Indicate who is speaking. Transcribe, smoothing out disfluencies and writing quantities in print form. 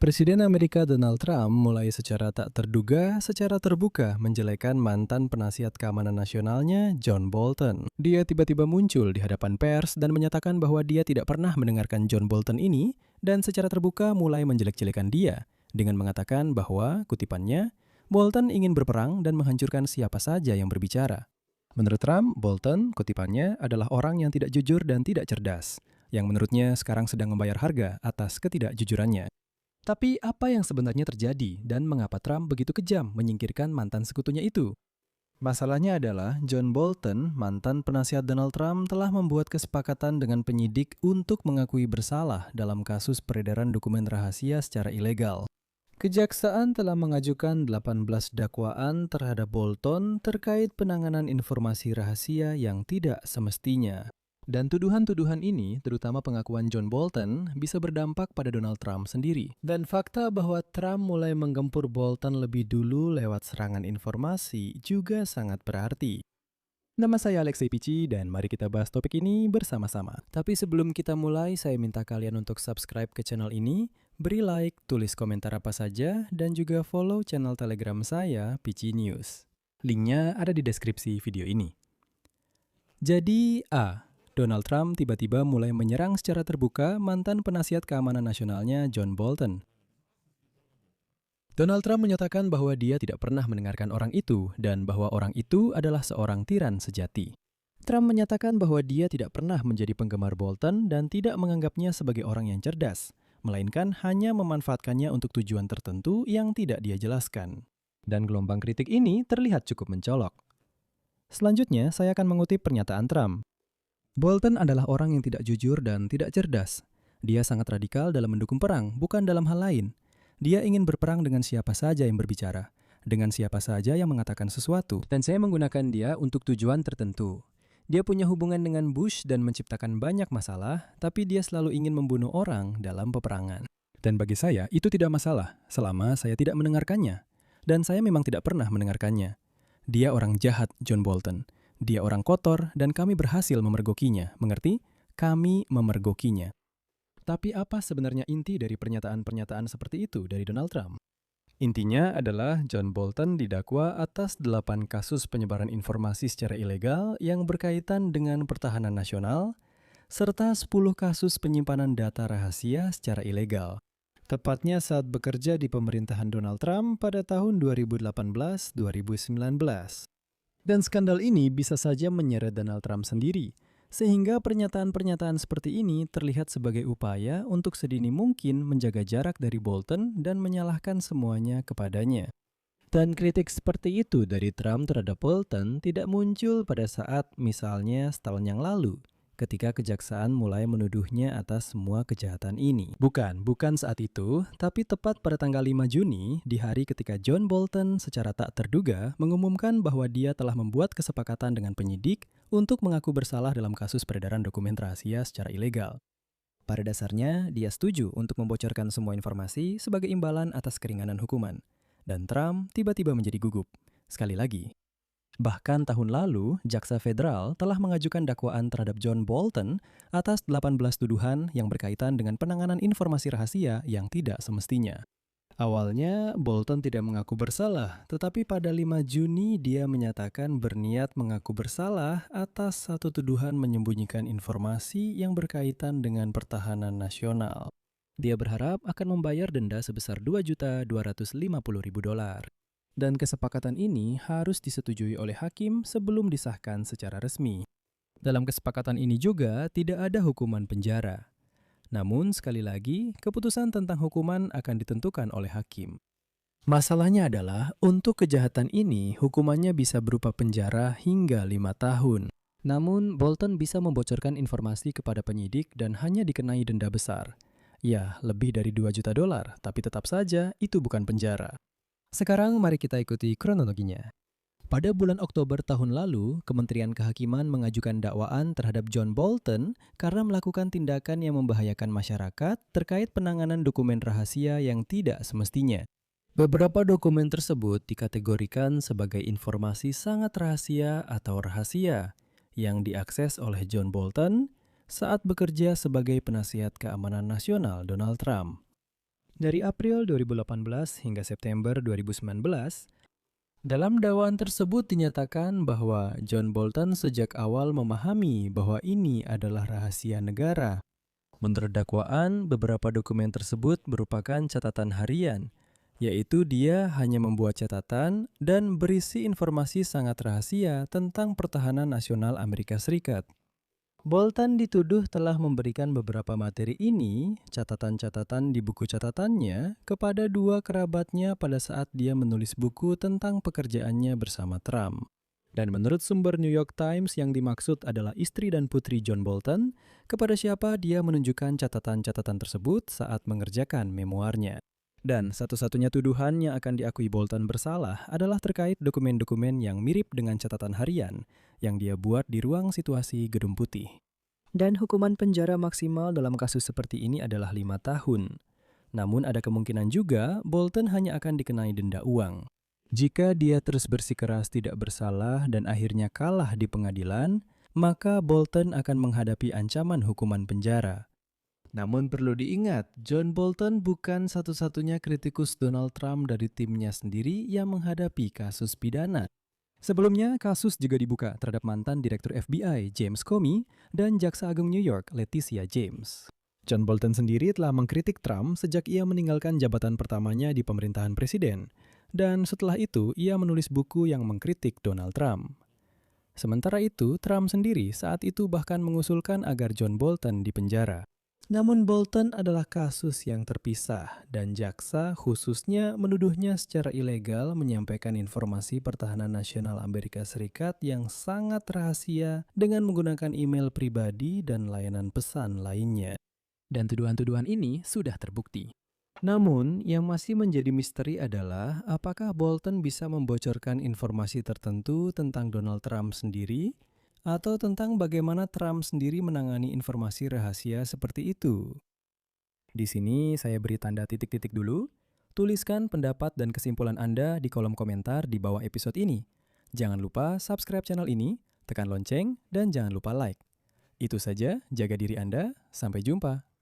Speaker 1: Presiden Amerika Donald Trump mulai secara tak terduga, secara terbuka menjelekan mantan penasihat keamanan nasionalnya, John Bolton. Dia tiba-tiba muncul di hadapan pers dan menyatakan bahwa dia tidak pernah mendengarkan John Bolton ini dan secara terbuka mulai menjelek-jelekan dia dengan mengatakan bahwa, kutipannya, Bolton ingin berperang dan menghancurkan siapa saja yang berbicara. Menurut Trump, Bolton, kutipannya, adalah orang yang tidak jujur dan tidak cerdas, yang menurutnya sekarang sedang membayar harga atas ketidakjujurannya. Tapi apa yang sebenarnya terjadi dan mengapa Trump begitu kejam menyingkirkan mantan sekutunya itu? Masalahnya adalah John Bolton, mantan penasihat Donald Trump, telah membuat kesepakatan dengan penyidik untuk mengakui bersalah dalam kasus peredaran dokumen rahasia secara ilegal. Kejaksaan telah mengajukan 18 dakwaan terhadap Bolton terkait penanganan informasi rahasia yang tidak semestinya. Dan tuduhan-tuduhan ini, terutama pengakuan John Bolton, bisa berdampak pada Donald Trump sendiri. Dan fakta bahwa Trump mulai menggempur Bolton lebih dulu lewat serangan informasi juga sangat berarti. Nama saya Alexei Pichi dan mari kita bahas topik ini bersama-sama. Tapi sebelum kita mulai, saya minta kalian untuk subscribe ke channel ini, beri like, tulis komentar apa saja, dan juga follow channel Telegram saya, Pichi News. Linknya ada di deskripsi video ini. Jadi, Donald Trump tiba-tiba mulai menyerang secara terbuka mantan penasihat keamanan nasionalnya John Bolton. Donald Trump menyatakan bahwa dia tidak pernah mendengarkan orang itu dan bahwa orang itu adalah seorang tiran sejati. Trump menyatakan bahwa dia tidak pernah menjadi penggemar Bolton dan tidak menganggapnya sebagai orang yang cerdas, melainkan hanya memanfaatkannya untuk tujuan tertentu yang tidak dia jelaskan. Dan gelombang kritik ini terlihat cukup mencolok. Selanjutnya, saya akan mengutip pernyataan Trump. Bolton adalah orang yang tidak jujur dan tidak cerdas. Dia sangat radikal dalam mendukung perang, bukan dalam hal lain. Dia ingin berperang dengan siapa saja yang berbicara, dengan siapa saja yang mengatakan sesuatu. Dan saya menggunakan dia untuk tujuan tertentu. Dia punya hubungan dengan Bush dan menciptakan banyak masalah, tapi dia selalu ingin membunuh orang dalam peperangan. Dan bagi saya, itu tidak masalah, selama saya tidak mendengarkannya. Dan saya memang tidak pernah mendengarkannya. Dia orang jahat, John Bolton. Dia orang kotor dan kami berhasil memergokinya. Mengerti? Kami memergokinya. Tapi apa sebenarnya inti dari pernyataan-pernyataan seperti itu dari Donald Trump? Intinya adalah John Bolton didakwa atas 8 kasus penyebaran informasi secara ilegal yang berkaitan dengan pertahanan nasional, serta 10 kasus penyimpanan data rahasia secara ilegal. Tepatnya saat bekerja di pemerintahan Donald Trump pada tahun 2018-2019. Dan skandal ini bisa saja menyeret Donald Trump sendiri, sehingga pernyataan-pernyataan seperti ini terlihat sebagai upaya untuk sedini mungkin menjaga jarak dari Bolton dan menyalahkan semuanya kepadanya. Dan kritik seperti itu dari Trump terhadap Bolton tidak muncul pada saat misalnya setahun yang lalu, ketika kejaksaan mulai menuduhnya atas semua kejahatan ini. Bukan saat itu, tapi tepat pada tanggal 5 Juni, di hari ketika John Bolton secara tak terduga mengumumkan bahwa dia telah membuat kesepakatan dengan penyidik untuk mengaku bersalah dalam kasus peredaran dokumen rahasia secara ilegal. Pada dasarnya, dia setuju untuk membocorkan semua informasi sebagai imbalan atas keringanan hukuman. Dan Trump tiba-tiba menjadi gugup. Sekali lagi, bahkan tahun lalu, Jaksa Federal telah mengajukan dakwaan terhadap John Bolton atas 18 tuduhan yang berkaitan dengan penanganan informasi rahasia yang tidak semestinya. Awalnya, Bolton tidak mengaku bersalah, tetapi pada 5 Juni dia menyatakan berniat mengaku bersalah atas satu tuduhan menyembunyikan informasi yang berkaitan dengan pertahanan nasional. Dia berharap akan membayar denda sebesar $2.250.000. Dan kesepakatan ini harus disetujui oleh hakim sebelum disahkan secara resmi. Dalam kesepakatan ini juga tidak ada hukuman penjara. Namun, sekali lagi, keputusan tentang hukuman akan ditentukan oleh hakim. Masalahnya adalah, untuk kejahatan ini, hukumannya bisa berupa penjara hingga 5 tahun. Namun, Bolton bisa membocorkan informasi kepada penyidik dan hanya dikenai denda besar. Ya, lebih dari $2 juta, tapi tetap saja itu bukan penjara. Sekarang mari kita ikuti kronologinya. Pada bulan Oktober tahun lalu, Kementerian Kehakiman mengajukan dakwaan terhadap John Bolton karena melakukan tindakan yang membahayakan masyarakat terkait penanganan dokumen rahasia yang tidak semestinya. Beberapa dokumen tersebut dikategorikan sebagai informasi sangat rahasia atau rahasia yang diakses oleh John Bolton saat bekerja sebagai penasihat keamanan nasional Donald Trump. Dari April 2018 hingga September 2019, dalam dakwaan tersebut dinyatakan bahwa John Bolton sejak awal memahami bahwa ini adalah rahasia negara. Menurut dakwaan, beberapa dokumen tersebut merupakan catatan harian, yaitu dia hanya membuat catatan dan berisi informasi sangat rahasia tentang pertahanan nasional Amerika Serikat. Bolton dituduh telah memberikan beberapa materi ini, catatan-catatan di buku catatannya, kepada dua kerabatnya pada saat dia menulis buku tentang pekerjaannya bersama Trump. Dan menurut sumber New York Times yang dimaksud adalah istri dan putri John Bolton, kepada siapa dia menunjukkan catatan-catatan tersebut saat mengerjakan memoarnya. Dan satu-satunya tuduhan yang akan diakui Bolton bersalah adalah terkait dokumen-dokumen yang mirip dengan catatan harian yang dia buat di ruang situasi Gedung Putih. Dan hukuman penjara maksimal dalam kasus seperti ini adalah 5 tahun. Namun ada kemungkinan juga Bolton hanya akan dikenai denda uang. Jika dia terus bersikeras tidak bersalah dan akhirnya kalah di pengadilan, maka Bolton akan menghadapi ancaman hukuman penjara. Namun perlu diingat, John Bolton bukan satu-satunya kritikus Donald Trump dari timnya sendiri yang menghadapi kasus pidana. Sebelumnya, kasus juga dibuka terhadap mantan Direktur FBI James Comey dan Jaksa Agung New York Letitia James. John Bolton sendiri telah mengkritik Trump sejak ia meninggalkan jabatan pertamanya di pemerintahan presiden. Dan setelah itu, ia menulis buku yang mengkritik Donald Trump. Sementara itu, Trump sendiri saat itu bahkan mengusulkan agar John Bolton dipenjara. Namun Bolton adalah kasus yang terpisah dan jaksa khususnya menuduhnya secara ilegal menyampaikan informasi pertahanan nasional Amerika Serikat yang sangat rahasia dengan menggunakan email pribadi dan layanan pesan lainnya. Dan tuduhan-tuduhan ini sudah terbukti. Namun, yang masih menjadi misteri adalah apakah Bolton bisa membocorkan informasi tertentu tentang Donald Trump sendiri atau tentang bagaimana Trump sendiri menangani informasi rahasia seperti itu. Di sini saya beri tanda titik-titik dulu. Tuliskan pendapat dan kesimpulan Anda di kolom komentar di bawah episode ini. Jangan lupa subscribe channel ini, tekan lonceng, dan jangan lupa like. Itu saja, jaga diri Anda. Sampai jumpa.